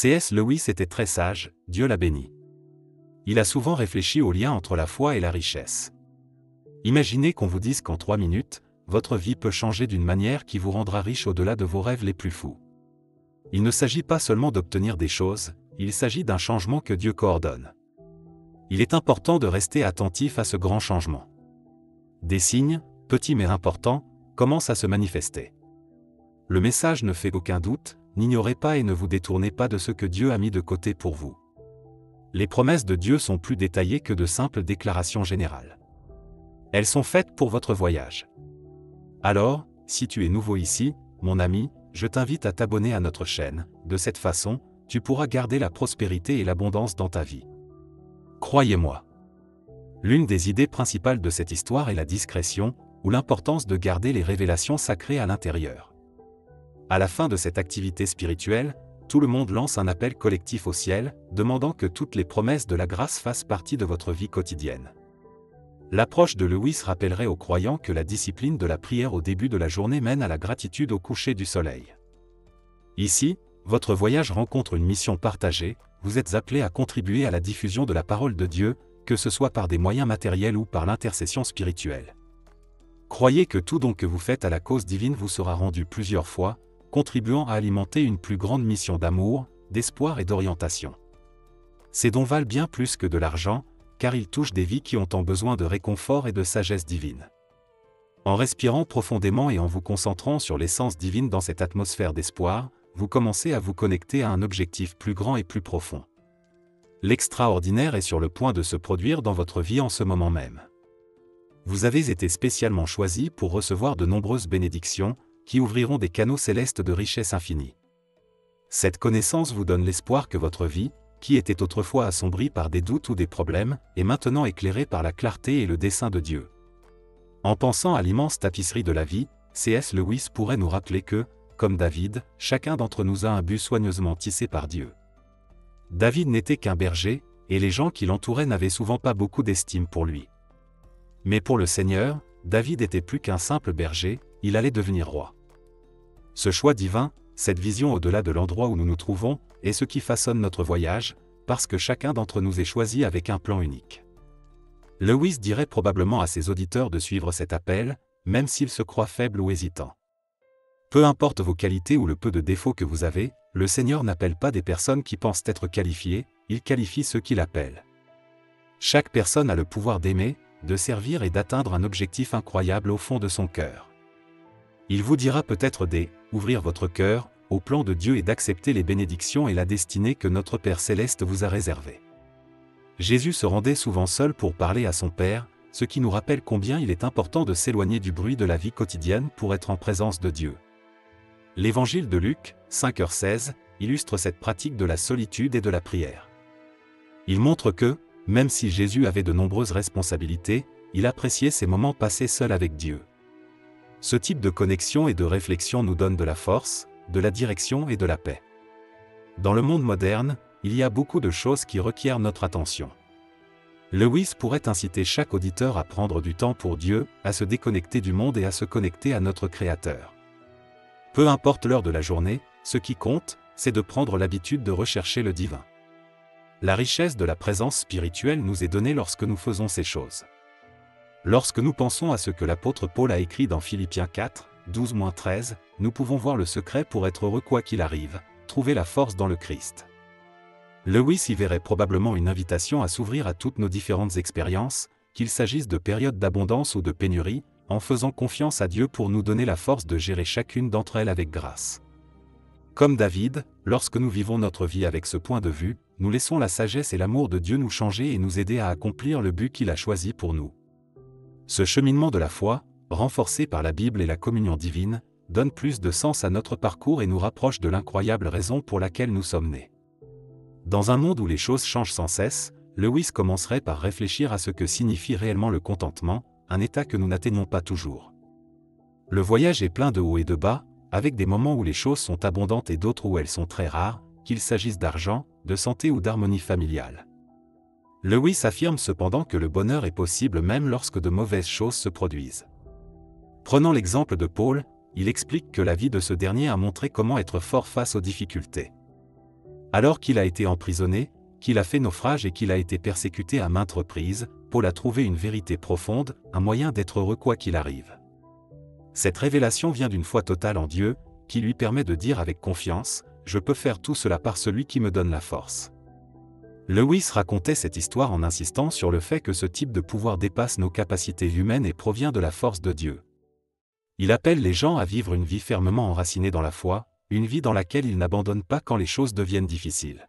C.S. Lewis était très sage, Dieu l'a béni. Il a souvent réfléchi au lien entre la foi et la richesse. Imaginez qu'on vous dise qu'en 3 minutes, votre vie peut changer d'une manière qui vous rendra riche au-delà de vos rêves les plus fous. Il ne s'agit pas seulement d'obtenir des choses, il s'agit d'un changement que Dieu coordonne. Il est important de rester attentif à ce grand changement. Des signes, petits mais importants, commencent à se manifester. Le message ne fait aucun doute, n'ignorez pas et ne vous détournez pas de ce que Dieu a mis de côté pour vous. Les promesses de Dieu sont plus détaillées que de simples déclarations générales. Elles sont faites pour votre voyage. Alors, si tu es nouveau ici, mon ami, je t'invite à t'abonner à notre chaîne. De cette façon, tu pourras garder la prospérité et l'abondance dans ta vie. Croyez-moi. L'une des idées principales de cette histoire est la discrétion, ou l'importance de garder les révélations sacrées à l'intérieur. À la fin de cette activité spirituelle, tout le monde lance un appel collectif au ciel, demandant que toutes les promesses de la grâce fassent partie de votre vie quotidienne. L'approche de Lewis rappellerait aux croyants que la discipline de la prière au début de la journée mène à la gratitude au coucher du soleil. Ici, votre voyage rencontre une mission partagée, vous êtes appelé à contribuer à la diffusion de la parole de Dieu, que ce soit par des moyens matériels ou par l'intercession spirituelle. Croyez que tout don que vous faites à la cause divine vous sera rendu plusieurs fois, contribuant à alimenter une plus grande mission d'amour, d'espoir et d'orientation. Ces dons valent bien plus que de l'argent, car ils touchent des vies qui ont tant besoin de réconfort et de sagesse divine. En respirant profondément et en vous concentrant sur l'essence divine dans cette atmosphère d'espoir, vous commencez à vous connecter à un objectif plus grand et plus profond. L'extraordinaire est sur le point de se produire dans votre vie en ce moment même. Vous avez été spécialement choisi pour recevoir de nombreuses bénédictions, qui ouvriront des canaux célestes de richesse infinie. Cette connaissance vous donne l'espoir que votre vie, qui était autrefois assombrie par des doutes ou des problèmes, est maintenant éclairée par la clarté et le dessein de Dieu. En pensant à l'immense tapisserie de la vie, C.S. Lewis pourrait nous rappeler que, comme David, chacun d'entre nous a un but soigneusement tissé par Dieu. David n'était qu'un berger, et les gens qui l'entouraient n'avaient souvent pas beaucoup d'estime pour lui. Mais pour le Seigneur, David était plus qu'un simple berger, il allait devenir roi. Ce choix divin, cette vision au-delà de l'endroit où nous nous trouvons, est ce qui façonne notre voyage, parce que chacun d'entre nous est choisi avec un plan unique. Lewis dirait probablement à ses auditeurs de suivre cet appel, même s'ils se croient faibles ou hésitants. Peu importe vos qualités ou le peu de défauts que vous avez, le Seigneur n'appelle pas des personnes qui pensent être qualifiées, il qualifie ceux qu'il appelle. Chaque personne a le pouvoir d'aimer, de servir et d'atteindre un objectif incroyable au fond de son cœur. Il vous dira peut-être d'ouvrir votre cœur au plan de Dieu et d'accepter les bénédictions et la destinée que notre Père Céleste vous a réservée. Jésus se rendait souvent seul pour parler à son Père, ce qui nous rappelle combien il est important de s'éloigner du bruit de la vie quotidienne pour être en présence de Dieu. L'évangile de Luc, 5h16, illustre cette pratique de la solitude et de la prière. Il montre que, même si Jésus avait de nombreuses responsabilités, il appréciait ces moments passés seul avec Dieu. Ce type de connexion et de réflexion nous donne de la force, de la direction et de la paix. Dans le monde moderne, il y a beaucoup de choses qui requièrent notre attention. Lewis pourrait inciter chaque auditeur à prendre du temps pour Dieu, à se déconnecter du monde et à se connecter à notre Créateur. Peu importe l'heure de la journée, ce qui compte, c'est de prendre l'habitude de rechercher le divin. La richesse de la présence spirituelle nous est donnée lorsque nous faisons ces choses. Lorsque nous pensons à ce que l'apôtre Paul a écrit dans Philippiens 4, 12-13, nous pouvons voir le secret pour être heureux quoi qu'il arrive, trouver la force dans le Christ. Lewis y verrait probablement une invitation à s'ouvrir à toutes nos différentes expériences, qu'il s'agisse de périodes d'abondance ou de pénurie, en faisant confiance à Dieu pour nous donner la force de gérer chacune d'entre elles avec grâce. Comme David, lorsque nous vivons notre vie avec ce point de vue, nous laissons la sagesse et l'amour de Dieu nous changer et nous aider à accomplir le but qu'il a choisi pour nous. Ce cheminement de la foi, renforcé par la Bible et la communion divine, donne plus de sens à notre parcours et nous rapproche de l'incroyable raison pour laquelle nous sommes nés. Dans un monde où les choses changent sans cesse, Lewis commencerait par réfléchir à ce que signifie réellement le contentement, un état que nous n'atteignons pas toujours. Le voyage est plein de hauts et de bas, avec des moments où les choses sont abondantes et d'autres où elles sont très rares, qu'il s'agisse d'argent, de santé ou d'harmonie familiale. Lewis affirme cependant que le bonheur est possible même lorsque de mauvaises choses se produisent. Prenant l'exemple de Paul, il explique que la vie de ce dernier a montré comment être fort face aux difficultés. Alors qu'il a été emprisonné, qu'il a fait naufrage et qu'il a été persécuté à maintes reprises, Paul a trouvé une vérité profonde, un moyen d'être heureux quoi qu'il arrive. Cette révélation vient d'une foi totale en Dieu, qui lui permet de dire avec confiance « Je peux faire tout cela par celui qui me donne la force ». Lewis racontait cette histoire en insistant sur le fait que ce type de pouvoir dépasse nos capacités humaines et provient de la force de Dieu. Il appelle les gens à vivre une vie fermement enracinée dans la foi, une vie dans laquelle ils n'abandonnent pas quand les choses deviennent difficiles.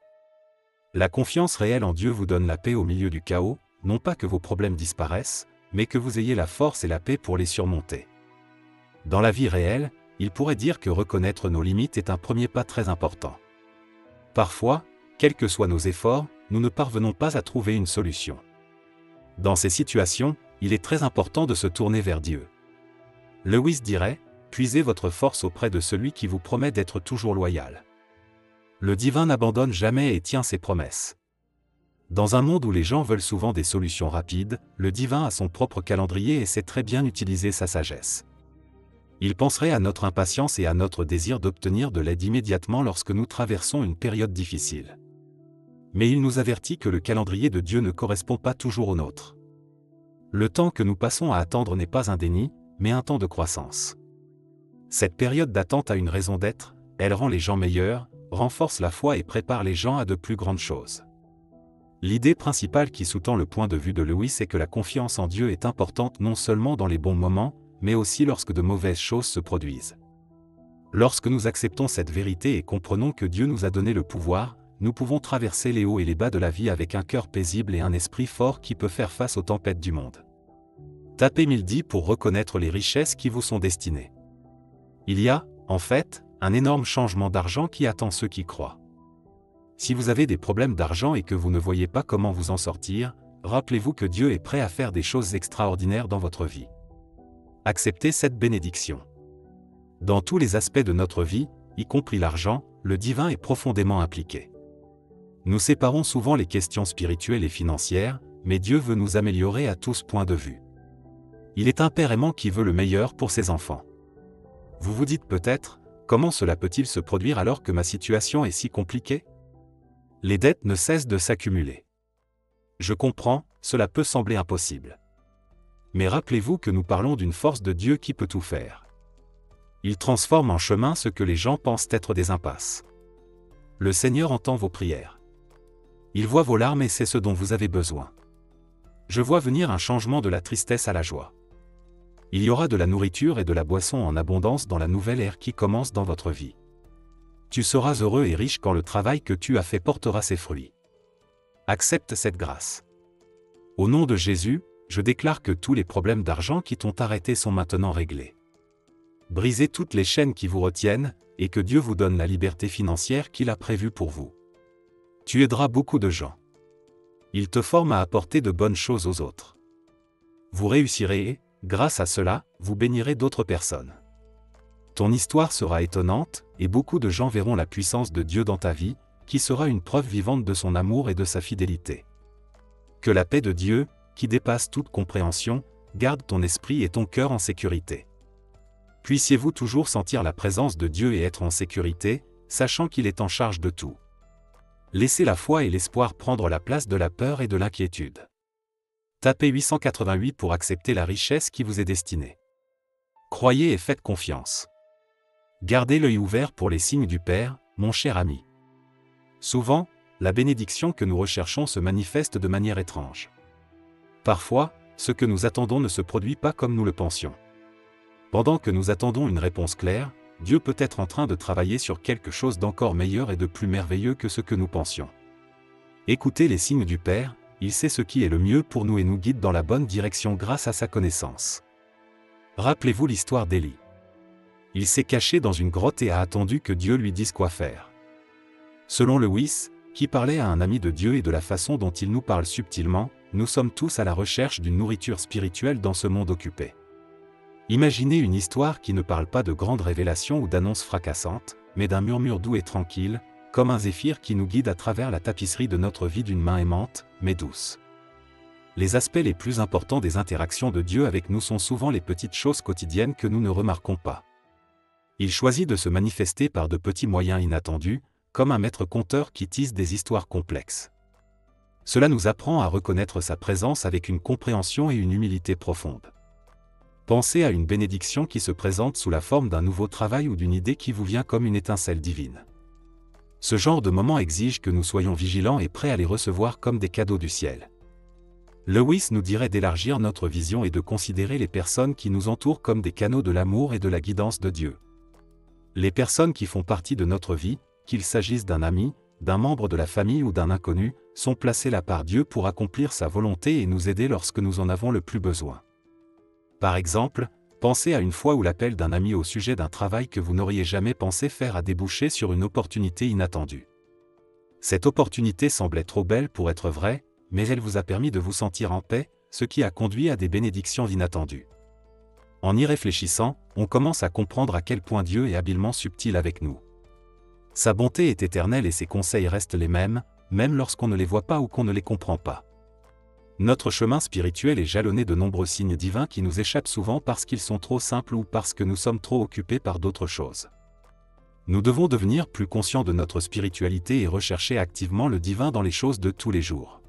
La confiance réelle en Dieu vous donne la paix au milieu du chaos, non pas que vos problèmes disparaissent, mais que vous ayez la force et la paix pour les surmonter. Dans la vie réelle, il pourrait dire que reconnaître nos limites est un premier pas très important. Parfois, quels que soient nos efforts, nous ne parvenons pas à trouver une solution. Dans ces situations, il est très important de se tourner vers Dieu. Lewis dirait, puisez votre force auprès de celui qui vous promet d'être toujours loyal. Le divin n'abandonne jamais et tient ses promesses. Dans un monde où les gens veulent souvent des solutions rapides, le divin a son propre calendrier et sait très bien utiliser sa sagesse. Il penserait à notre impatience et à notre désir d'obtenir de l'aide immédiatement lorsque nous traversons une période difficile. Mais il nous avertit que le calendrier de Dieu ne correspond pas toujours au nôtre. Le temps que nous passons à attendre n'est pas un déni, mais un temps de croissance. Cette période d'attente a une raison d'être, elle rend les gens meilleurs, renforce la foi et prépare les gens à de plus grandes choses. L'idée principale qui sous-tend le point de vue de Lewis est que la confiance en Dieu est importante non seulement dans les bons moments, mais aussi lorsque de mauvaises choses se produisent. Lorsque nous acceptons cette vérité et comprenons que Dieu nous a donné le pouvoir, nous pouvons traverser les hauts et les bas de la vie avec un cœur paisible et un esprit fort qui peut faire face aux tempêtes du monde. Tapez 1010 pour reconnaître les richesses qui vous sont destinées. Il y a, en fait, un énorme changement d'argent qui attend ceux qui croient. Si vous avez des problèmes d'argent et que vous ne voyez pas comment vous en sortir, rappelez-vous que Dieu est prêt à faire des choses extraordinaires dans votre vie. Acceptez cette bénédiction. Dans tous les aspects de notre vie, y compris l'argent, le divin est profondément impliqué. Nous séparons souvent les questions spirituelles et financières, mais Dieu veut nous améliorer à tous points de vue. Il est un père aimant qui veut le meilleur pour ses enfants. Vous vous dites peut-être, comment cela peut-il se produire alors que ma situation est si compliquée ? Les dettes ne cessent de s'accumuler. Je comprends, cela peut sembler impossible. Mais rappelez-vous que nous parlons d'une force de Dieu qui peut tout faire. Il transforme en chemin ce que les gens pensent être des impasses. Le Seigneur entend vos prières. Il voit vos larmes et c'est ce dont vous avez besoin. Je vois venir un changement de la tristesse à la joie. Il y aura de la nourriture et de la boisson en abondance dans la nouvelle ère qui commence dans votre vie. Tu seras heureux et riche quand le travail que tu as fait portera ses fruits. Accepte cette grâce. Au nom de Jésus, je déclare que tous les problèmes d'argent qui t'ont arrêté sont maintenant réglés. Brisez toutes les chaînes qui vous retiennent, et que Dieu vous donne la liberté financière qu'il a prévue pour vous. Tu aideras beaucoup de gens. Il te forme à apporter de bonnes choses aux autres. Vous réussirez et, grâce à cela, vous bénirez d'autres personnes. Ton histoire sera étonnante, et beaucoup de gens verront la puissance de Dieu dans ta vie, qui sera une preuve vivante de son amour et de sa fidélité. Que la paix de Dieu, qui dépasse toute compréhension, garde ton esprit et ton cœur en sécurité. Puissiez-vous toujours sentir la présence de Dieu et être en sécurité, sachant qu'il est en charge de tout. Laissez la foi et l'espoir prendre la place de la peur et de l'inquiétude. Tapez 888 pour accepter la richesse qui vous est destinée. Croyez et faites confiance. Gardez l'œil ouvert pour les signes du Père, mon cher ami. Souvent, la bénédiction que nous recherchons se manifeste de manière étrange. Parfois, ce que nous attendons ne se produit pas comme nous le pensions. Pendant que nous attendons une réponse claire, Dieu peut être en train de travailler sur quelque chose d'encore meilleur et de plus merveilleux que ce que nous pensions. Écoutez les signes du Père, il sait ce qui est le mieux pour nous et nous guide dans la bonne direction grâce à sa connaissance. Rappelez-vous l'histoire d'Élie. Il s'est caché dans une grotte et a attendu que Dieu lui dise quoi faire. Selon Lewis, qui parlait à un ami de Dieu et de la façon dont il nous parle subtilement, nous sommes tous à la recherche d'une nourriture spirituelle dans ce monde occupé. Imaginez une histoire qui ne parle pas de grandes révélations ou d'annonces fracassantes, mais d'un murmure doux et tranquille, comme un zéphyr qui nous guide à travers la tapisserie de notre vie d'une main aimante, mais douce. Les aspects les plus importants des interactions de Dieu avec nous sont souvent les petites choses quotidiennes que nous ne remarquons pas. Il choisit de se manifester par de petits moyens inattendus, comme un maître conteur qui tisse des histoires complexes. Cela nous apprend à reconnaître sa présence avec une compréhension et une humilité profonde. Pensez à une bénédiction qui se présente sous la forme d'un nouveau travail ou d'une idée qui vous vient comme une étincelle divine. Ce genre de moment exige que nous soyons vigilants et prêts à les recevoir comme des cadeaux du ciel. Lewis nous dirait d'élargir notre vision et de considérer les personnes qui nous entourent comme des canaux de l'amour et de la guidance de Dieu. Les personnes qui font partie de notre vie, qu'il s'agisse d'un ami, d'un membre de la famille ou d'un inconnu, sont placées là par Dieu pour accomplir sa volonté et nous aider lorsque nous en avons le plus besoin. Par exemple, pensez à une fois où l'appel d'un ami au sujet d'un travail que vous n'auriez jamais pensé faire a débouché sur une opportunité inattendue. Cette opportunité semblait trop belle pour être vraie, mais elle vous a permis de vous sentir en paix, ce qui a conduit à des bénédictions inattendues. En y réfléchissant, on commence à comprendre à quel point Dieu est habilement subtil avec nous. Sa bonté est éternelle et ses conseils restent les mêmes, même lorsqu'on ne les voit pas ou qu'on ne les comprend pas. Notre chemin spirituel est jalonné de nombreux signes divins qui nous échappent souvent parce qu'ils sont trop simples ou parce que nous sommes trop occupés par d'autres choses. Nous devons devenir plus conscients de notre spiritualité et rechercher activement le divin dans les choses de tous les jours.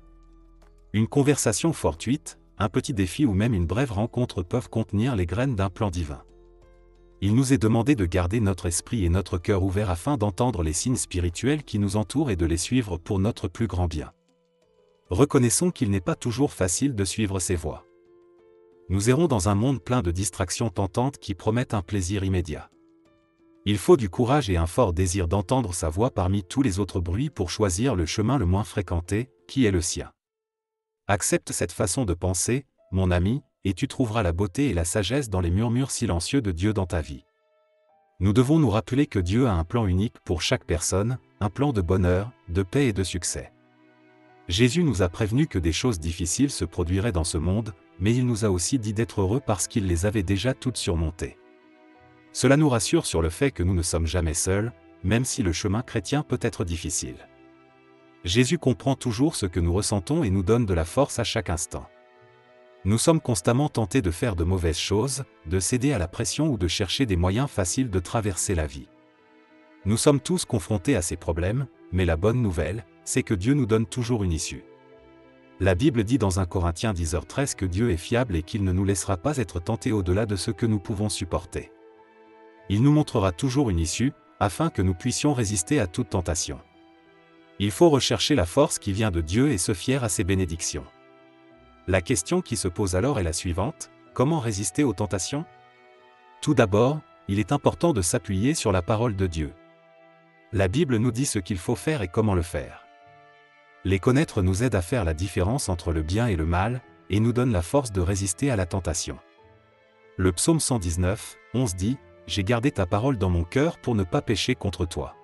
Une conversation fortuite, un petit défi ou même une brève rencontre peuvent contenir les graines d'un plan divin. Il nous est demandé de garder notre esprit et notre cœur ouverts afin d'entendre les signes spirituels qui nous entourent et de les suivre pour notre plus grand bien. Reconnaissons qu'il n'est pas toujours facile de suivre ces voies. Nous errons dans un monde plein de distractions tentantes qui promettent un plaisir immédiat. Il faut du courage et un fort désir d'entendre sa voix parmi tous les autres bruits pour choisir le chemin le moins fréquenté, qui est le sien. Accepte cette façon de penser, mon ami, et tu trouveras la beauté et la sagesse dans les murmures silencieux de Dieu dans ta vie. Nous devons nous rappeler que Dieu a un plan unique pour chaque personne, un plan de bonheur, de paix et de succès. Jésus nous a prévenu que des choses difficiles se produiraient dans ce monde, mais il nous a aussi dit d'être heureux parce qu'il les avait déjà toutes surmontées. Cela nous rassure sur le fait que nous ne sommes jamais seuls, même si le chemin chrétien peut être difficile. Jésus comprend toujours ce que nous ressentons et nous donne de la force à chaque instant. Nous sommes constamment tentés de faire de mauvaises choses, de céder à la pression ou de chercher des moyens faciles de traverser la vie. Nous sommes tous confrontés à ces problèmes, mais la bonne nouvelle, c'est que Dieu nous donne toujours une issue. La Bible dit dans 1 Corinthiens 10h13 que Dieu est fiable et qu'il ne nous laissera pas être tentés au-delà de ce que nous pouvons supporter. Il nous montrera toujours une issue, afin que nous puissions résister à toute tentation. Il faut rechercher la force qui vient de Dieu et se fier à ses bénédictions. La question qui se pose alors est la suivante: comment résister aux tentations? Tout d'abord, il est important de s'appuyer sur la parole de Dieu. La Bible nous dit ce qu'il faut faire et comment le faire. Les connaître nous aide à faire la différence entre le bien et le mal, et nous donne la force de résister à la tentation. Le psaume 119, 11 dit: « J'ai gardé ta parole dans mon cœur pour ne pas pécher contre toi. »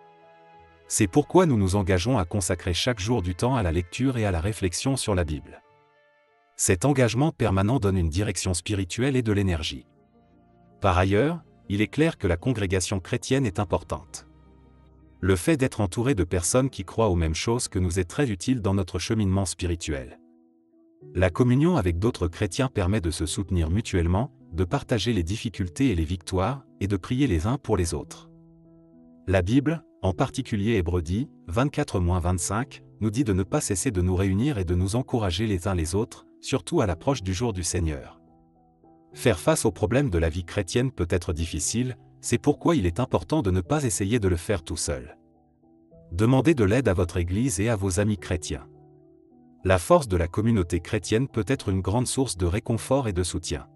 C'est pourquoi nous nous engageons à consacrer chaque jour du temps à la lecture et à la réflexion sur la Bible. Cet engagement permanent donne une direction spirituelle et de l'énergie. Par ailleurs, il est clair que la congrégation chrétienne est importante. Le fait d'être entouré de personnes qui croient aux mêmes choses que nous est très utile dans notre cheminement spirituel. La communion avec d'autres chrétiens permet de se soutenir mutuellement, de partager les difficultés et les victoires, et de prier les uns pour les autres. La Bible, en particulier Hébreux 10, 24-25, nous dit de ne pas cesser de nous réunir et de nous encourager les uns les autres, surtout à l'approche du jour du Seigneur. Faire face aux problèmes de la vie chrétienne peut être difficile, c'est pourquoi il est important de ne pas essayer de le faire tout seul. Demandez de l'aide à votre Église et à vos amis chrétiens. La force de la communauté chrétienne peut être une grande source de réconfort et de soutien.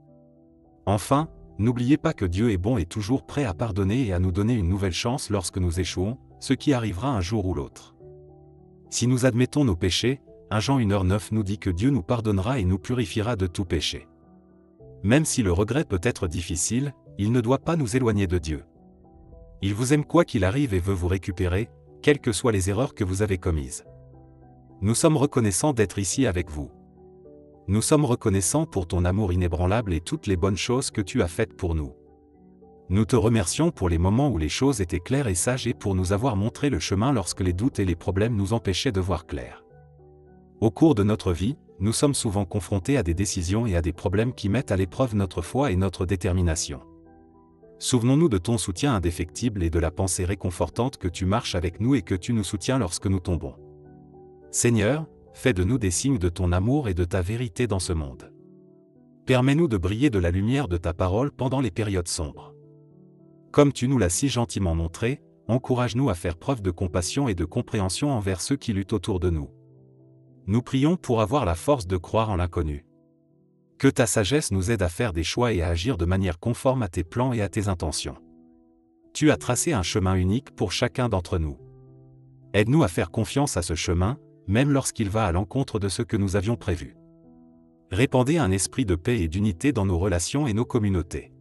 Enfin, n'oubliez pas que Dieu est bon et toujours prêt à pardonner et à nous donner une nouvelle chance lorsque nous échouons, ce qui arrivera un jour ou l'autre. Si nous admettons nos péchés, 1 Jean 1h9 nous dit que Dieu nous pardonnera et nous purifiera de tout péché. Même si le regret peut être difficile, il ne doit pas nous éloigner de Dieu. Il vous aime quoi qu'il arrive et veut vous récupérer, quelles que soient les erreurs que vous avez commises. Nous sommes reconnaissants d'être ici avec vous. Nous sommes reconnaissants pour ton amour inébranlable et toutes les bonnes choses que tu as faites pour nous. Nous te remercions pour les moments où les choses étaient claires et sages et pour nous avoir montré le chemin lorsque les doutes et les problèmes nous empêchaient de voir clair. Au cours de notre vie, nous sommes souvent confrontés à des décisions et à des problèmes qui mettent à l'épreuve notre foi et notre détermination. Souvenons-nous de ton soutien indéfectible et de la pensée réconfortante que tu marches avec nous et que tu nous soutiens lorsque nous tombons. Seigneur, fais de nous des signes de ton amour et de ta vérité dans ce monde. Permets-nous de briller de la lumière de ta parole pendant les périodes sombres. Comme tu nous l'as si gentiment montré, encourage-nous à faire preuve de compassion et de compréhension envers ceux qui luttent autour de nous. Nous prions pour avoir la force de croire en l'inconnu. Que ta sagesse nous aide à faire des choix et à agir de manière conforme à tes plans et à tes intentions. Tu as tracé un chemin unique pour chacun d'entre nous. Aide-nous à faire confiance à ce chemin, même lorsqu'il va à l'encontre de ce que nous avions prévu. Répandez un esprit de paix et d'unité dans nos relations et nos communautés.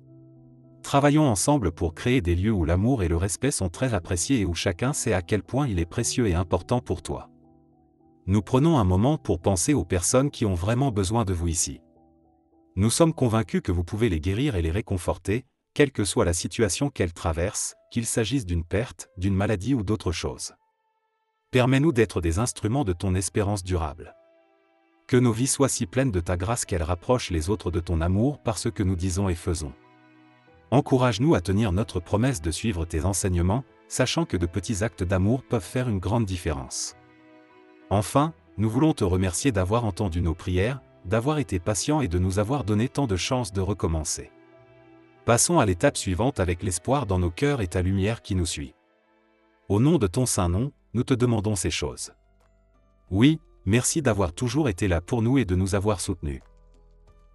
Travaillons ensemble pour créer des lieux où l'amour et le respect sont très appréciés et où chacun sait à quel point il est précieux et important pour toi. Nous prenons un moment pour penser aux personnes qui ont vraiment besoin de vous ici. Nous sommes convaincus que vous pouvez les guérir et les réconforter, quelle que soit la situation qu'elles traversent, qu'il s'agisse d'une perte, d'une maladie ou d'autre chose. Permets-nous d'être des instruments de ton espérance durable. Que nos vies soient si pleines de ta grâce qu'elles rapprochent les autres de ton amour par ce que nous disons et faisons. Encourage-nous à tenir notre promesse de suivre tes enseignements, sachant que de petits actes d'amour peuvent faire une grande différence. Enfin, nous voulons te remercier d'avoir entendu nos prières, d'avoir été patient et de nous avoir donné tant de chances de recommencer. Passons à l'étape suivante avec l'espoir dans nos cœurs et ta lumière qui nous suit. Au nom de ton saint nom, nous te demandons ces choses. Oui, merci d'avoir toujours été là pour nous et de nous avoir soutenus.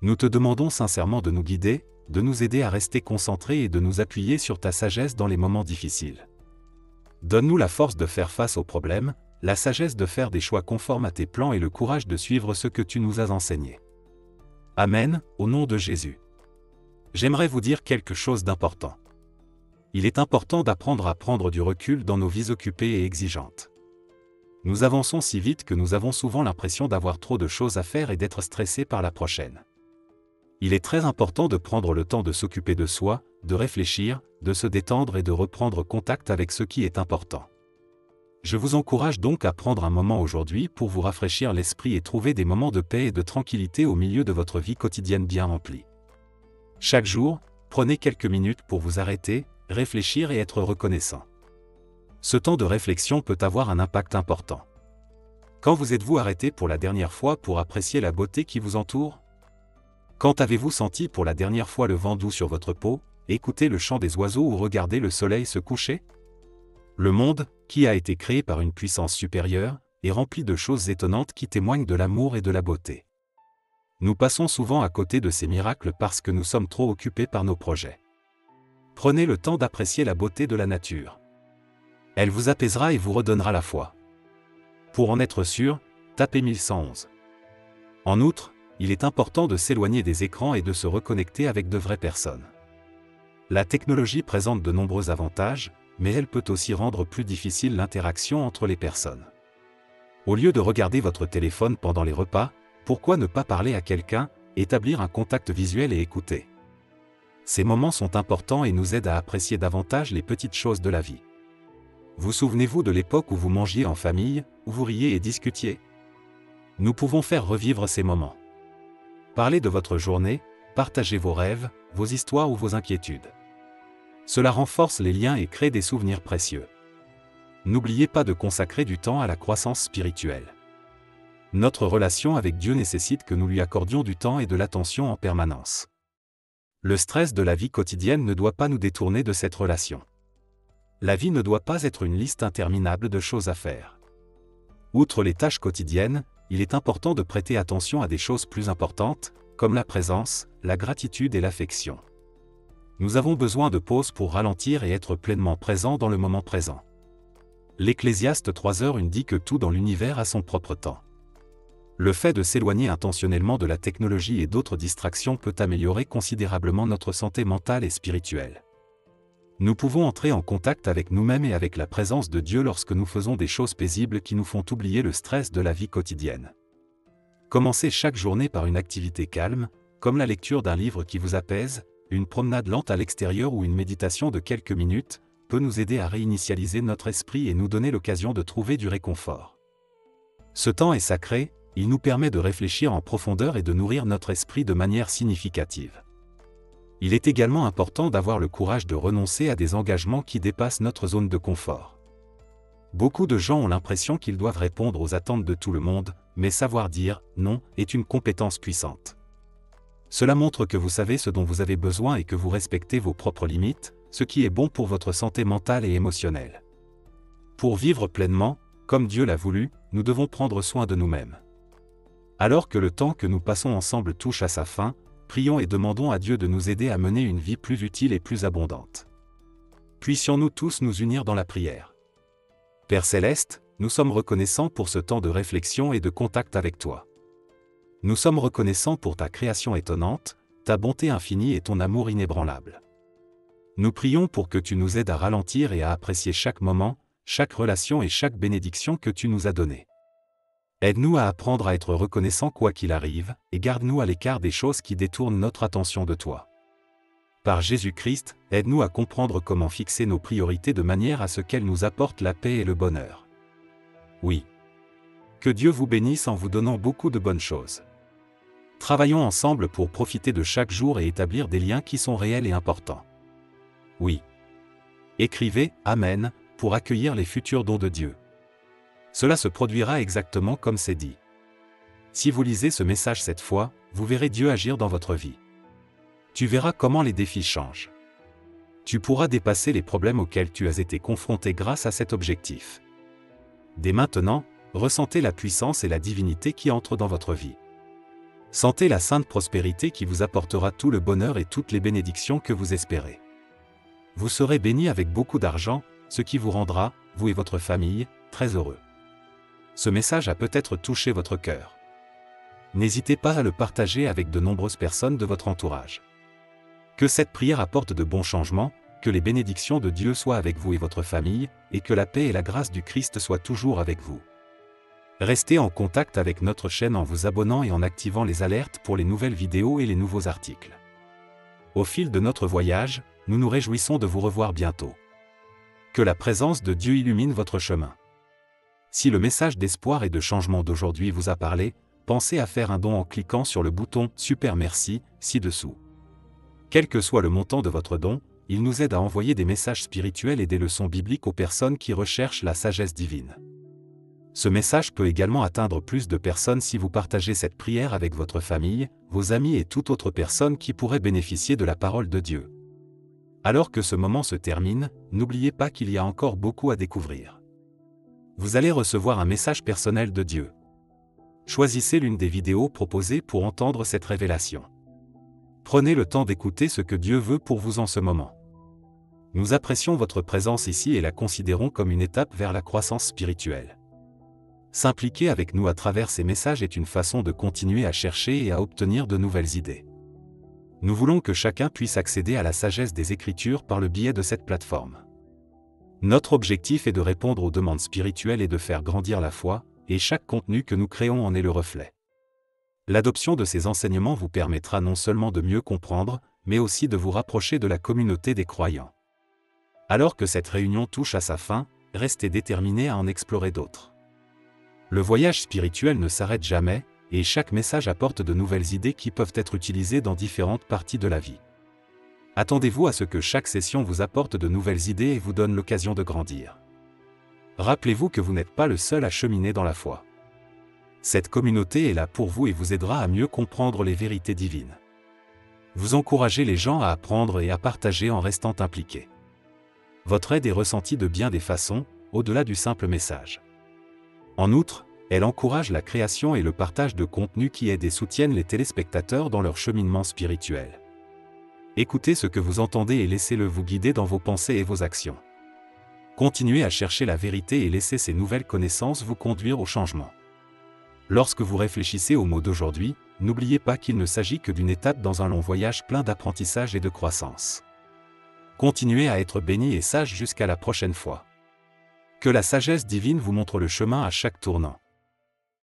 Nous te demandons sincèrement de nous guider, de nous aider à rester concentrés et de nous appuyer sur ta sagesse dans les moments difficiles. Donne-nous la force de faire face aux problèmes, la sagesse de faire des choix conformes à tes plans et le courage de suivre ce que tu nous as enseigné. Amen, au nom de Jésus. J'aimerais vous dire quelque chose d'important. Il est important d'apprendre à prendre du recul dans nos vies occupées et exigeantes. Nous avançons si vite que nous avons souvent l'impression d'avoir trop de choses à faire et d'être stressés par la prochaine. Il est très important de prendre le temps de s'occuper de soi, de réfléchir, de se détendre et de reprendre contact avec ce qui est important. Je vous encourage donc à prendre un moment aujourd'hui pour vous rafraîchir l'esprit et trouver des moments de paix et de tranquillité au milieu de votre vie quotidienne bien remplie. Chaque jour, prenez quelques minutes pour vous arrêter, réfléchir et être reconnaissant. Ce temps de réflexion peut avoir un impact important. Quand vous êtes-vous arrêté pour la dernière fois pour apprécier la beauté qui vous entoure ? Quand avez-vous senti pour la dernière fois le vent doux sur votre peau, écouté le chant des oiseaux ou regardé le soleil se coucher ? Le monde, qui a été créé par une puissance supérieure, est rempli de choses étonnantes qui témoignent de l'amour et de la beauté. Nous passons souvent à côté de ces miracles parce que nous sommes trop occupés par nos projets. Prenez le temps d'apprécier la beauté de la nature. Elle vous apaisera et vous redonnera la foi. Pour en être sûr, tapez 1111. En outre, il est important de s'éloigner des écrans et de se reconnecter avec de vraies personnes. La technologie présente de nombreux avantages, mais elle peut aussi rendre plus difficile l'interaction entre les personnes. Au lieu de regarder votre téléphone pendant les repas, pourquoi ne pas parler à quelqu'un, établir un contact visuel et écouter ? Ces moments sont importants et nous aident à apprécier davantage les petites choses de la vie. Vous souvenez-vous de l'époque où vous mangiez en famille, où vous riez et discutiez ? Nous pouvons faire revivre ces moments. Parlez de votre journée, partagez vos rêves, vos histoires ou vos inquiétudes. Cela renforce les liens et crée des souvenirs précieux. N'oubliez pas de consacrer du temps à la croissance spirituelle. Notre relation avec Dieu nécessite que nous lui accordions du temps et de l'attention en permanence. Le stress de la vie quotidienne ne doit pas nous détourner de cette relation. La vie ne doit pas être une liste interminable de choses à faire. Outre les tâches quotidiennes, il est important de prêter attention à des choses plus importantes, comme la présence, la gratitude et l'affection. Nous avons besoin de pauses pour ralentir et être pleinement présents dans le moment présent. L'Ecclésiaste 3h1 dit que tout dans l'univers a son propre temps. Le fait de s'éloigner intentionnellement de la technologie et d'autres distractions peut améliorer considérablement notre santé mentale et spirituelle. Nous pouvons entrer en contact avec nous-mêmes et avec la présence de Dieu lorsque nous faisons des choses paisibles qui nous font oublier le stress de la vie quotidienne. Commencez chaque journée par une activité calme, comme la lecture d'un livre qui vous apaise, une promenade lente à l'extérieur ou une méditation de quelques minutes, peut nous aider à réinitialiser notre esprit et nous donner l'occasion de trouver du réconfort. Ce temps est sacré, il nous permet de réfléchir en profondeur et de nourrir notre esprit de manière significative. Il est également important d'avoir le courage de renoncer à des engagements qui dépassent notre zone de confort. Beaucoup de gens ont l'impression qu'ils doivent répondre aux attentes de tout le monde, mais savoir dire « non » est une compétence puissante. Cela montre que vous savez ce dont vous avez besoin et que vous respectez vos propres limites, ce qui est bon pour votre santé mentale et émotionnelle. Pour vivre pleinement, comme Dieu l'a voulu, nous devons prendre soin de nous-mêmes. Alors que le temps que nous passons ensemble touche à sa fin, prions et demandons à Dieu de nous aider à mener une vie plus utile et plus abondante. Puissions-nous tous nous unir dans la prière. Père Céleste, nous sommes reconnaissants pour ce temps de réflexion et de contact avec toi. Nous sommes reconnaissants pour ta création étonnante, ta bonté infinie et ton amour inébranlable. Nous prions pour que tu nous aides à ralentir et à apprécier chaque moment, chaque relation et chaque bénédiction que tu nous as donnée. Aide-nous à apprendre à être reconnaissants quoi qu'il arrive, et garde-nous à l'écart des choses qui détournent notre attention de toi. Par Jésus-Christ, aide-nous à comprendre comment fixer nos priorités de manière à ce qu'elles nous apportent la paix et le bonheur. Oui. Que Dieu vous bénisse en vous donnant beaucoup de bonnes choses. Travaillons ensemble pour profiter de chaque jour et établir des liens qui sont réels et importants. Oui. Écrivez « Amen » pour accueillir les futurs dons de Dieu. Cela se produira exactement comme c'est dit. Si vous lisez ce message cette fois, vous verrez Dieu agir dans votre vie. Tu verras comment les défis changent. Tu pourras dépasser les problèmes auxquels tu as été confronté grâce à cet objectif. Dès maintenant, ressentez la puissance et la divinité qui entrent dans votre vie. Sentez la sainte prospérité qui vous apportera tout le bonheur et toutes les bénédictions que vous espérez. Vous serez bénis avec beaucoup d'argent, ce qui vous rendra, vous et votre famille, très heureux. Ce message a peut-être touché votre cœur. N'hésitez pas à le partager avec de nombreuses personnes de votre entourage. Que cette prière apporte de bons changements, que les bénédictions de Dieu soient avec vous et votre famille, et que la paix et la grâce du Christ soient toujours avec vous. Restez en contact avec notre chaîne en vous abonnant et en activant les alertes pour les nouvelles vidéos et les nouveaux articles. Au fil de notre voyage, nous nous réjouissons de vous revoir bientôt. Que la présence de Dieu illumine votre chemin. Si le message d'espoir et de changement d'aujourd'hui vous a parlé, pensez à faire un don en cliquant sur le bouton « Super merci » ci-dessous. Quel que soit le montant de votre don, il nous aide à envoyer des messages spirituels et des leçons bibliques aux personnes qui recherchent la sagesse divine. Ce message peut également atteindre plus de personnes si vous partagez cette prière avec votre famille, vos amis et toute autre personne qui pourrait bénéficier de la parole de Dieu. Alors que ce moment se termine, n'oubliez pas qu'il y a encore beaucoup à découvrir. Vous allez recevoir un message personnel de Dieu. Choisissez l'une des vidéos proposées pour entendre cette révélation. Prenez le temps d'écouter ce que Dieu veut pour vous en ce moment. Nous apprécions votre présence ici et la considérons comme une étape vers la croissance spirituelle. S'impliquer avec nous à travers ces messages est une façon de continuer à chercher et à obtenir de nouvelles idées. Nous voulons que chacun puisse accéder à la sagesse des Écritures par le biais de cette plateforme. Notre objectif est de répondre aux demandes spirituelles et de faire grandir la foi, et chaque contenu que nous créons en est le reflet. L'adoption de ces enseignements vous permettra non seulement de mieux comprendre, mais aussi de vous rapprocher de la communauté des croyants. Alors que cette réunion touche à sa fin, restez déterminés à en explorer d'autres. Le voyage spirituel ne s'arrête jamais, et chaque message apporte de nouvelles idées qui peuvent être utilisées dans différentes parties de la vie. Attendez-vous à ce que chaque session vous apporte de nouvelles idées et vous donne l'occasion de grandir. Rappelez-vous que vous n'êtes pas le seul à cheminer dans la foi. Cette communauté est là pour vous et vous aidera à mieux comprendre les vérités divines. Vous encouragez les gens à apprendre et à partager en restant impliqués. Votre aide est ressentie de bien des façons, au-delà du simple message. En outre, elle encourage la création et le partage de contenus qui aident et soutiennent les téléspectateurs dans leur cheminement spirituel. Écoutez ce que vous entendez et laissez-le vous guider dans vos pensées et vos actions. Continuez à chercher la vérité et laissez ces nouvelles connaissances vous conduire au changement. Lorsque vous réfléchissez aux mots d'aujourd'hui, n'oubliez pas qu'il ne s'agit que d'une étape dans un long voyage plein d'apprentissage et de croissance. Continuez à être bénis et sages jusqu'à la prochaine fois. Que la sagesse divine vous montre le chemin à chaque tournant.